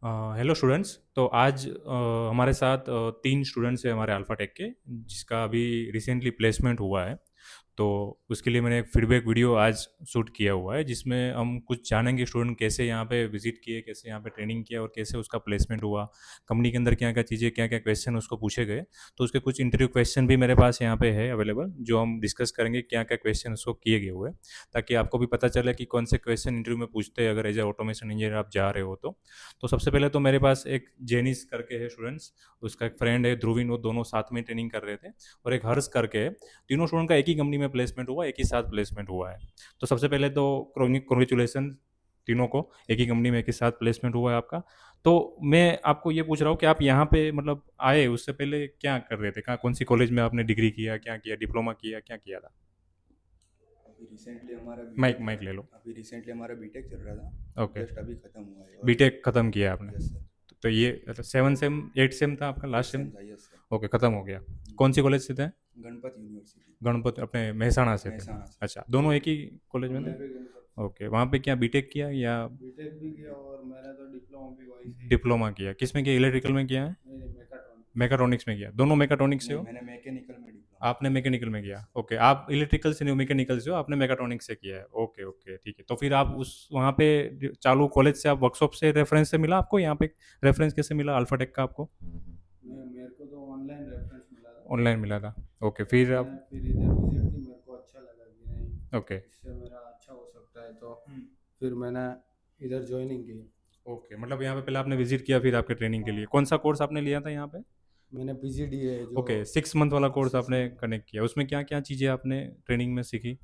Hello students. तो आज हमारे साथ तीन स्टूडेंट्स हैं हमारे अल्फ़ा टेक के, जिसका अभी रिसेंटली प्लेसमेंट हुआ है। तो उसके लिए मैंने एक फीडबैक वीडियो आज शूट किया हुआ है, जिसमें हम कुछ जानेंगे स्टूडेंट कैसे यहाँ पे विजिट किए, कैसे यहाँ पे ट्रेनिंग किया और कैसे उसका प्लेसमेंट हुआ। कंपनी के अंदर क्या क्या चीज़ें, क्या क्या क्वेश्चन उसको पूछे गए। तो उसके कुछ इंटरव्यू क्वेश्चन भी मेरे पास यहाँ पे है अवेलेबल, जो हम डिस्कस करेंगे क्या क्या क्वेश्चन उसको किए गए हुए, ताकि आपको भी पता चले कि कौन से क्वेश्चन इंटरव्यू में पूछते हैं अगर एज ए ऑटोमेशन इंजीनियर आप जा रहे हो तो सबसे पहले तो मेरे पास एक जेनिस करके है स्टूडेंट्स, उसका एक फ्रेंड है ध्रुविन, वो दोनों साथ में ट्रेनिंग कर रहे थे। और एक हर्ष करके है। तीनों स्टूडेंट का एक ही कंपनी में प्लेसमेंट हुआ, एक ही साथ प्लेसमेंट हुआ है। तो सबसे पहले तो कॉन्ग्रेचुलेसन तीनों को, एक ही कंपनी में एक ही साथ प्लेसमेंट हुआ है आपका। तो मैं आपको ये पूछ रहा हूँ कि आप यहाँ पे मतलब आए उससे पहले क्या कर रहे थे, कहाँ कौन सी कॉलेज में आपने डिग्री किया, क्या किया, डिप्लोमा किया, क्या किया था? अभी रिसेंटली हमारा माइक बीटेक माइक ले लो। अभी रिसेंटली हमारा बीटेक चल रहा था। ओके। जस्ट अभी ख़त्म हुआ है और बीटेक खत्म किया आपने? Yes sir. तो ये मतलब 7 सेम 8 सेम था आपका, एट लास्ट सेम? सेम था, यस सर। ओके, खत्म हो गया। कौन सी कॉलेज से थे? गणपत यूनिवर्सिटी गणपति अपने महसाणा से थे? महसाणा से। अच्छा, दोनों एक ही कॉलेज में मैं थे? भी गणपत ओके, वहाँ पे क्या बीटेक किया या बीटेक भी किया और मैंने तो डिप्लोमा भी वहीं से ही किया। डिप्लोमा किया? किस में किया, इलेक्ट्रिकल में किया है? नहीं नहीं, मेकाट्रॉनिक। मैकाट्रॉनिक्स में किया? दोनों मैकाट्रॉनिक्स से नहीं, हो? मैंने मैकेनिकल में डिप्लोमा आपने किया। मैकेनिकल में किया? ओके, आप इलेक्ट्रिकल से नहीं हो, मैकेनिकल से हो, आपने मैकाट्रॉनिक्स से किया है। ओके ओके, ठीक है। तो फिर आप उस वहाँ पे चालू कॉलेज से आप वर्कशॉप से रेफरेंस से मिला आपको यहाँ पे? रेफरेंस कैसे मिला अल्फाटेक का आपको? मैं मेरे को तो ऑनलाइन रेफरेंस मिला था। ऑनलाइन मिला था? ओके, तो फिर मैंने आप फिर इधर विजिट की, मेरे को अच्छा लगा कि नहीं, ओके। इससे मेरा अच्छा हो सकता है, तो फिर मैंने इधर ज्वाइनिंग की। ओके, मतलब यहाँ पे पहले आपने विजिट किया फिर आपके ट्रेनिंग के लिए हाँ, कौन सा कोर्स आपने लिया था यहाँ पे? मैंने पीजीडी है जो ओके, 6 मंथ वाला कोर्स 6 आपने मंथ। कनेक्ट किया, उसमें क्या क्या चीज़ें आपने ट्रेनिंग में सीखी?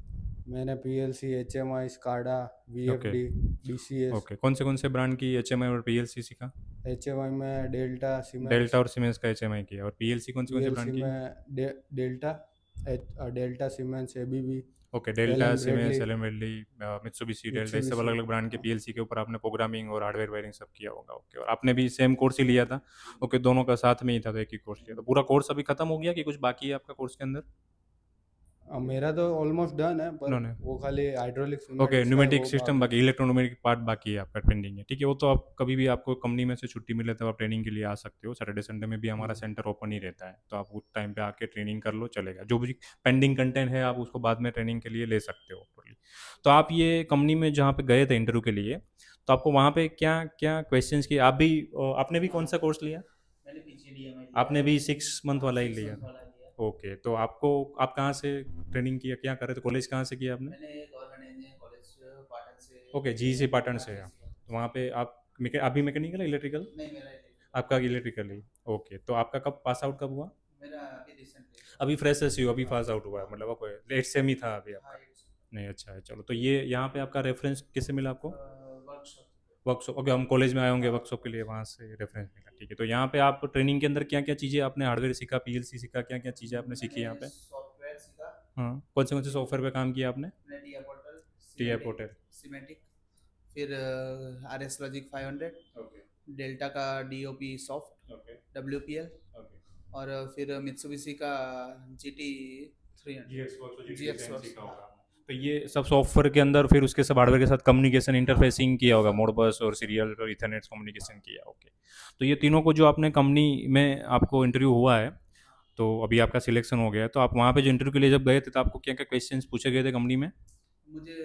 मैंने PLC, HMI, SCADA, okay. VFD, DCS. Okay, कौन से ब्रांड की एचएमआई और पीएलसी सीखा? एचएमआई में डेल्टा, डेल्टा सीमेंस। और सीमेंस का एचएमआई किया, और पीएलसी कौन से पीएलसी ब्रांड की? में Delta, Delta, Siemens, ABB, okay, Delta, Allen Siemens, Bradley, LMLD, Mitsubishi, Delta, इस सब मित्सुबिशी। अलग अलग ब्रांड के पीएलसी के ऊपर आपने प्रोग्रामिंग और हार्डवेयर वायरिंग सब किया होगा। ओके, और आपने भी सेम कोर्स ही लिया था? ओके, दोनों का साथ में ही था तो एक ही कोर्स लिया, तो पूरा कोर्स अभी खत्म हो गया कि कुछ बाकी है आपका कोर्स के अंदर? मेरा तो ऑलमोस्ट डन है, पर उन्होंने वो खाली हाइड्रोलिक्स ओके, न्यूमेटिक्स का है, न्यूमेटिक वो सिस्टम बाकी बाकी, है। इलेक्ट्रोन्यूमेटिक पार्ट बाकी है आपका पेंडिंग है। ठीक है, वो तो आप कभी भी आपको कंपनी में से छुट्टी मिले तो आप ट्रेनिंग के लिए आ सकते हो। सैटरडे संडे में भी हमारा हम्म। सेंटर ओपन ही रहता है, तो आप उस टाइम पे आके ट्रेनिंग कर लो, चलेगा। जो भी पेंडिंग कंटेंट है आप उसको बाद में ट्रेनिंग के लिए ले सकते हो fully। तो आप ये कंपनी में जहाँ पे गए थे इंटरव्यू के लिए, तो आपको वहाँ पे क्या क्या क्वेश्चन किए? आप भी आपने भी कौन सा कोर्स लिया? मैंने पीजीडीएमआई लिया आपने है। भी 6 मंथ हाँ, वाला ही 6 लिया मंथ था? वाला लिया। ओके, तो आपको आप कहाँ से ट्रेनिंग किया, क्या कर रहे थे, कॉलेज कहाँ से किया आपने? मैंने गवर्नमेंट इंजीनियरिंग कॉलेज पाटन से ओके, जी सी पाटन से राजवीर आप? सिंह। तो वहाँ पे आप अभी मैकेनिकल इलेक्ट्रिकल? नहीं, मेरा इलेक्ट्रिकल। आपका इलेक्ट्रिकल ही? ओके, तो आपका कब पास आउट कब हुआ? मेरा अभी रिसेंटली। अभी फ्रेशर्स ही हो, अभी हाँ पास आउट हुआ है, हाँ मतलब आपको लेट सेम ही था अभी हाँ, आपका? इट्स नहीं, अच्छा है, चलो। तो ये यहाँ पे आपका रेफरेंस किससे मिला आपको? वर्कशॉप। वर्कशॉप? ओके, हम कॉलेज में आए होंगे हाँ वर्कशॉप के लिए, कॉलेज। वहाँ से रेफरेंस मिला। ठीक है, तो यहाँ पे आप ट्रेनिंग के अंदर क्या क्या चीज़ें आपने, हार्डवेयर सीखा, पीएलसी सीखा, क्या क्या चीज़ें आपने सीखी यहाँ मैंने पे? सॉफ्टवेयर सीखा। हाँ, कौन से सॉफ्टवेयर पे काम किया आपने? मैंने TIA portal, T I Simatic, portal. Simatic, फिर R S Logix 500, okay Delta का DOP soft, okay WPL, okay. और फिर मित्सुबिशी का जीटी जी 300, एक्स वर्क्स और G T GX design works. सीखा होगा हाँ। आपने। तो ये सब सॉफ्टवेयर के अंदर फिर उसके सब हार्डवेयर के साथ कम्युनिकेशन इंटरफेसिंग किया होगा, मोडबस और सीरियल और इथरनेट कम्युनिकेशन किया। ओके, तो ये तीनों को जो आपने कंपनी में आपको इंटरव्यू हुआ है, तो अभी आपका सिलेक्शन हो गया है, तो आप वहाँ पे जो इंटरव्यू के लिए जब गए थे तो आपको क्या क्या क्वेश्चंस पूछे गए थे कंपनी में? मुझे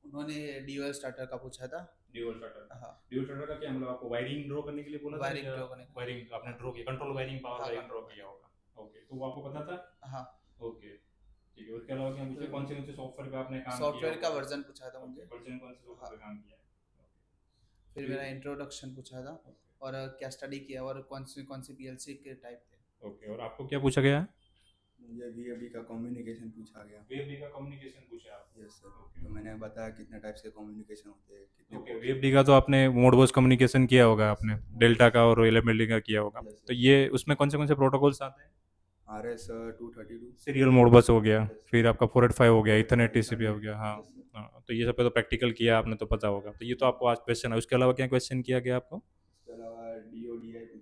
उन्होंने डीओएल स्टार्टर का पूछा था। ड्यूल शटर का? हाँ, ड्यूल शटर का क्या मतलब, आपको वायरिंग ड्रॉ करने के लिए बोला था वायरिंग या? ड्रॉ करने का। वायरिंग आपने हाँ ड्रॉ किया, कंट्रोल वायरिंग, पावर हाँ, वायरिंग ड्रॉ कंट्रोल किया वायरिंग। होगा। ओके, तो वो आपको पता था? हाँ, ओके, ठीक है। उसके अलावा क्या पूछे, कौन से सॉफ्टवेयर पे आपने काम किया सॉफ्टवेयर का होगा? वर्जन पूछा था ओके, मुझे। वर्जन कौन से हाँ, सॉफ्टवेयर पे काम किया है? फिर फिर मेरा इंट्रोडक्शन पूछा था, ओके और क्या स्टडी किया और कौन सी पीएलसी के टाइप थे। ओके, और आपको क्या पूछा गया है? मुझे वीएफडी का कम्युनिकेशन पूछा गया। वेब का कम्युनिकेशन पूछा आप? Yes sir. ओके तो मैंने बताया कितने टाइप से कम्युनिकेशन होते हैं, कितने ओके, पोर्ट्स वेब होते का तो आपने मोडबस कम्युनिकेशन किया होगा हैं। यस आपने, सर। डेल्टा का और एलएमएलडी का किया होगा। यस तो यस। ये उसमें कौन से प्रोटोकॉल्स आते हैं? R S 232। सीरियल मोडबस हो गया, यस फिर आपका 485 हो गया, इथरनेट 485, टीसीपी हो इथरनेट। गया। हाँ। Yes sir. हाँ, तो ये सब पे तो प्रैक्टिकल किया आपने, तो पता होगा। तो ये तो आपको आज क्वेश्चन है, उसके अलावा क्या क्वेश्चन किया गया आपको? इसके अलावा डीओडीआई पूछे।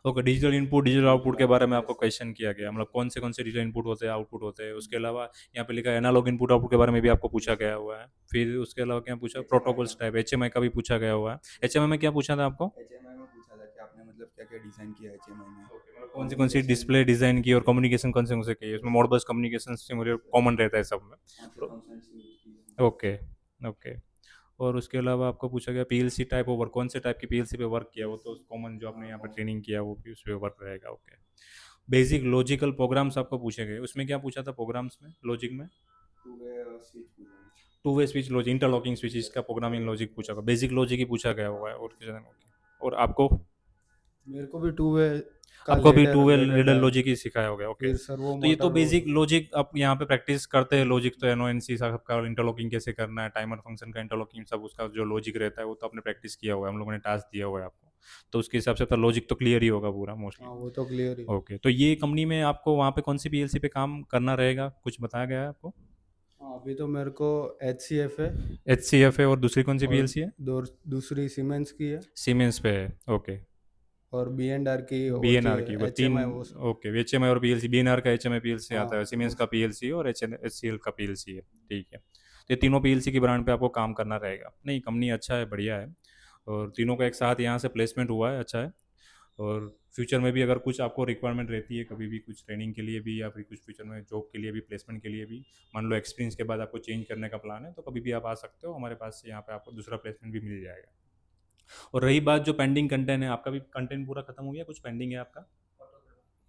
Okay, digital input digital output digital के बारे आउटपुट, में आपको यस सर। क्वेश्चन किया गया, यस मतलब सर। कौन से डिजिटल इनपुट होते हैं, आउटपुट होते हैं। उसके अलावा यहाँ पे लिखा है एनालॉग इनपुट आउटपुट के बारे में भी आपको पूछा यस गया सर। हुआ है। फिर उसके अलावा क्या पूछा, एच एम आई का। प्रोटोकॉल्स टाइप एचएमआई का भी पूछा गया हुआ है। एचएमआई में क्या पूछा था आपको? मतलब क्या क्या डिज़ाइन किया है HMI में। कौन सी डिस्प्ले डिज़ाइन की और कम्युनिकेशन कौन से किए, उसमें मोडबस कम्युनिकेशन सिमुलेटर कॉमन रहता है सब में। Okay, okay. और उसके अलावा आपको पूछा गया पीएलसी टाइप ओवर, कौन से टाइप की पीएलसी पे वर्क किया, वो तो कॉमन जो आपने यहाँ पे ट्रेनिंग किया वो भी उस पे वर्क रहेगा। ओके। बेसिक लॉजिकल प्रोग्राम्स आपको पूछे गए, उसमें क्या पूछा था प्रोग्राम्स में, लॉजिक में? Two way switch logic, interlocking switch, इसका प्रोग्रामिंग लॉजिक पूछा गया, बेसिक लॉजिक ही पूछा गया हुआ है। और किसी ने और आपको मेरे को भी टू वे का आपको भी टू वे लेडर लीडर है, लॉजिक ही सिखाया हो गया। ओके। फिर सर्वो तो ये तो मोटर वो बेसिक लॉजिक आप यहाँ पे प्रैक्टिस करते हैं, लॉजिक तो एनओएनसी सबका इंटरलॉकिंग कैसे करना है, टाइमर फंक्शन का इंटरलॉकिंग सब उसका जो लॉजिक रहता है वो तो आपने प्रैक्टिस किया हुआ है, हम लोगों ने टास्क दिया हुआ है आपको, तो उसके हिसाब से तो लॉजिक तो क्लियर ही होगा पूरा मोस्टली। हाँ वो तो क्लियर ही है। ओके। तो ये कंपनी में आपको वहाँ पे कौन सी पीएलसी पे काम करना रहेगा, कुछ बताया गया है आपको? हाँ, अभी तो मेरे को HCF है HCF है, और दूसरी कौन सी और पीएलसी है? दूसरी सीमेंस की है सीमेंस पे है। ओके। और B&R की बी एन होती आर है, की वो तीन। HMI वो सब। ओके, एच एम आई और P L C, B N R का H M I P L C आता है, हाँ सीमेंस वो का सब। पी एल सी और एच सी एल का पी एल सी है। ठीक है। तो ये तीनों पी एल सी की ब्रांड पे आपको काम करना रहेगा। नहीं, कंपनी अच्छा है, बढ़िया है, और तीनों का एक साथ यहाँ से प्लेसमेंट हुआ है, अच्छा है। और फ्यूचर में भी अगर कुछ आपको रिक्वायरमेंट रहती है कभी भी, कुछ ट्रेनिंग के लिए भी या फिर कुछ फ्यूचर में जॉब के लिए भी, प्लेसमेंट के लिए भी, मान लो एक्सपीरियंस के बाद आपको चेंज करने का प्लान है, तो कभी भी आप आ सकते हो हमारे पास से, यहाँ पे आपको दूसरा प्लेसमेंट भी मिल जाएगा। और रही बात जो पेंडिंग कंटेंट है, आपका भी कंटेंट पूरा खत्म हो गया, कुछ पेंडिंग है आपका?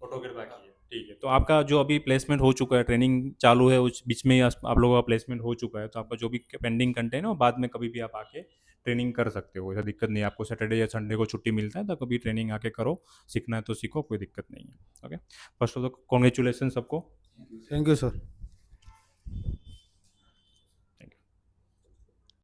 फोटोग्राफ बाकी है। ठीक है। तो आपका जो अभी प्लेसमेंट हो चुका है, ट्रेनिंग चालू है, उस बीच में ही आप लोगों का प्लेसमेंट हो चुका है, तो आपका जो भी पेंडिंग कंटेंट है वो बाद में कभी भी आप आके ट्रेनिंग कर सकते हो, ऐसा दिक्कत नहीं है। आपको सैटरडे या संडे को छुट्टी मिलता है तो कभी ट्रेनिंग आके करो, सीखना है तो सीखो, कोई दिक्कत नहीं है। Okay. First of all congratulation सबको। Thank you sir.